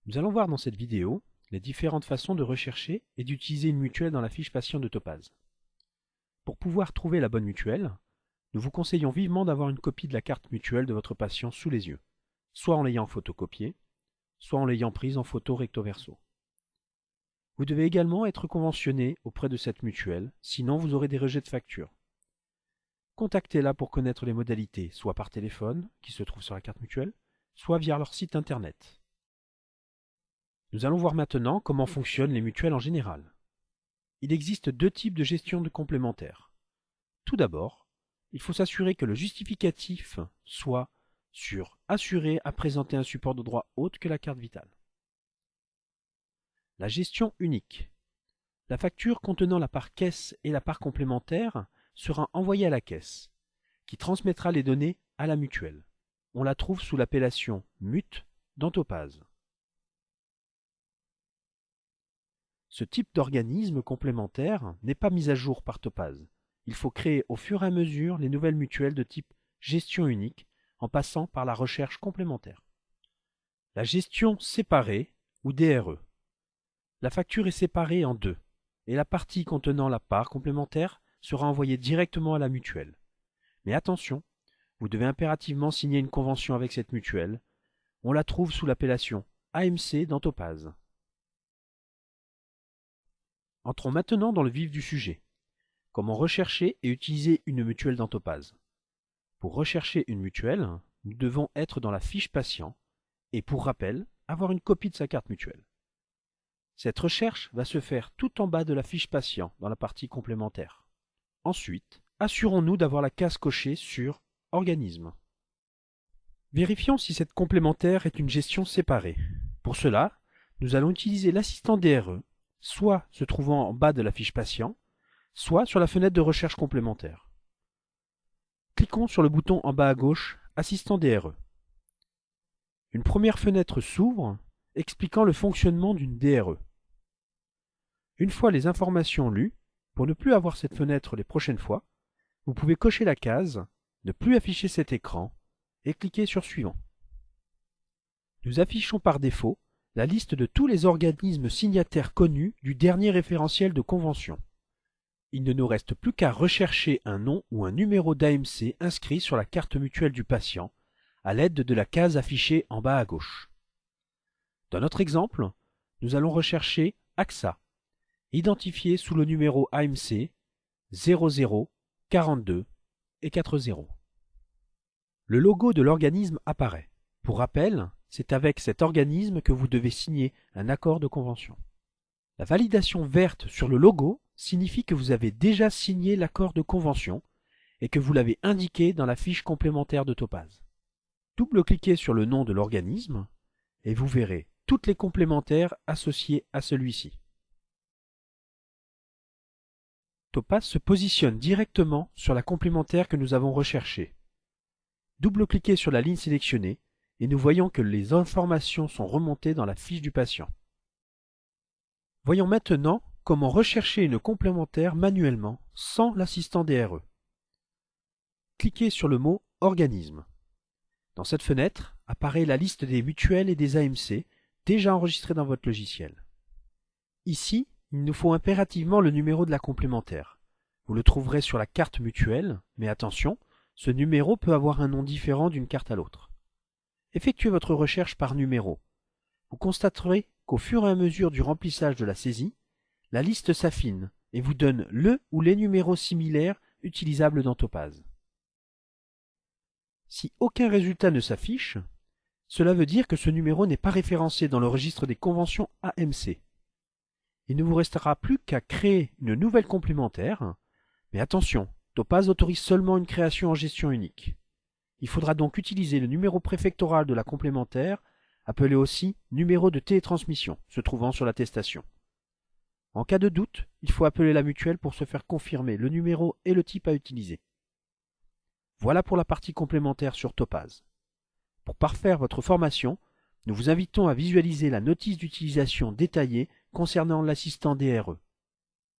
Nous allons voir dans cette vidéo les différentes façons de rechercher et d'utiliser une mutuelle dans la fiche patient de Topaz. Pour pouvoir trouver la bonne mutuelle, nous vous conseillons vivement d'avoir une copie de la carte mutuelle de votre patient sous les yeux, soit en l'ayant photocopiée, soit en l'ayant prise en photo recto verso. Vous devez également être conventionné auprès de cette mutuelle, sinon vous aurez des rejets de facture. Contactez-la pour connaître les modalités, soit par téléphone, qui se trouve sur la carte mutuelle, soit via leur site internet. Nous allons voir maintenant comment fonctionnent les mutuelles en général. Il existe deux types de gestion de complémentaires. Tout d'abord, il faut s'assurer que le justificatif soit sur assuré à présenter un support de droit autre que la carte vitale. La gestion unique. La facture contenant la part caisse et la part complémentaire sera envoyée à la caisse, qui transmettra les données à la mutuelle. On la trouve sous l'appellation MUT dans Topaz. Ce type d'organisme complémentaire n'est pas mis à jour par Topaz. Il faut créer au fur et à mesure les nouvelles mutuelles de type gestion unique en passant par la recherche complémentaire. La gestion séparée ou DRE. La facture est séparée en deux et la partie contenant la part complémentaire sera envoyée directement à la mutuelle. Mais attention, vous devez impérativement signer une convention avec cette mutuelle. On la trouve sous l'appellation AMC dans Topaz. Entrons maintenant dans le vif du sujet. Comment rechercher et utiliser une mutuelle dans Topaz? Pour rechercher une mutuelle, nous devons être dans la fiche patient et, pour rappel, avoir une copie de sa carte mutuelle. Cette recherche va se faire tout en bas de la fiche patient dans la partie complémentaire. Ensuite, assurons-nous d'avoir la case cochée sur Organisme. Vérifions si cette complémentaire est une gestion séparée. Pour cela, nous allons utiliser l'assistant DRE, soit se trouvant en bas de la fiche patient, soit sur la fenêtre de recherche complémentaire. Cliquons sur le bouton en bas à gauche Assistant DRE. Une première fenêtre s'ouvre expliquant le fonctionnement d'une DRE. Une fois les informations lues, pour ne plus avoir cette fenêtre les prochaines fois, vous pouvez cocher la case « Ne plus afficher cet écran » et cliquer sur Suivant. Nous affichons par défaut la liste de tous les organismes signataires connus du dernier référentiel de convention. Il ne nous reste plus qu'à rechercher un nom ou un numéro d'AMC inscrit sur la carte mutuelle du patient à l'aide de la case affichée en bas à gauche. Dans notre exemple, nous allons rechercher AXA, identifié sous le numéro AMC 00 42 et 40. Le logo de l'organisme apparaît. Pour rappel, c'est avec cet organisme que vous devez signer un accord de convention. La validation verte sur le logo signifie que vous avez déjà signé l'accord de convention et que vous l'avez indiqué dans la fiche complémentaire de Topaz. Double-cliquez sur le nom de l'organisme et vous verrez toutes les complémentaires associées à celui-ci. Topaz se positionne directement sur la complémentaire que nous avons recherchée. Double-cliquez sur la ligne sélectionnée et nous voyons que les informations sont remontées dans la fiche du patient. Voyons maintenant comment rechercher une complémentaire manuellement sans l'assistant DRE. Cliquez sur le mot « Organisme ». Dans cette fenêtre apparaît la liste des mutuelles et des AMC déjà enregistrées dans votre logiciel. Ici, il nous faut impérativement le numéro de la complémentaire. Vous le trouverez sur la carte mutuelle, mais attention, ce numéro peut avoir un nom différent d'une carte à l'autre. Effectuez votre recherche par numéro. Vous constaterez qu'au fur et à mesure du remplissage de la saisie, la liste s'affine et vous donne le ou les numéros similaires utilisables dans Topaz. Si aucun résultat ne s'affiche, cela veut dire que ce numéro n'est pas référencé dans le registre des conventions AMC. Il ne vous restera plus qu'à créer une nouvelle complémentaire, mais attention, Topaz autorise seulement une création en gestion unique. Il faudra donc utiliser le numéro préfectoral de la complémentaire, appelé aussi numéro de télétransmission, se trouvant sur l'attestation. En cas de doute, il faut appeler la mutuelle pour se faire confirmer le numéro et le type à utiliser. Voilà pour la partie complémentaire sur Topaz. Pour parfaire votre formation, nous vous invitons à visualiser la notice d'utilisation détaillée concernant l'assistant DRE.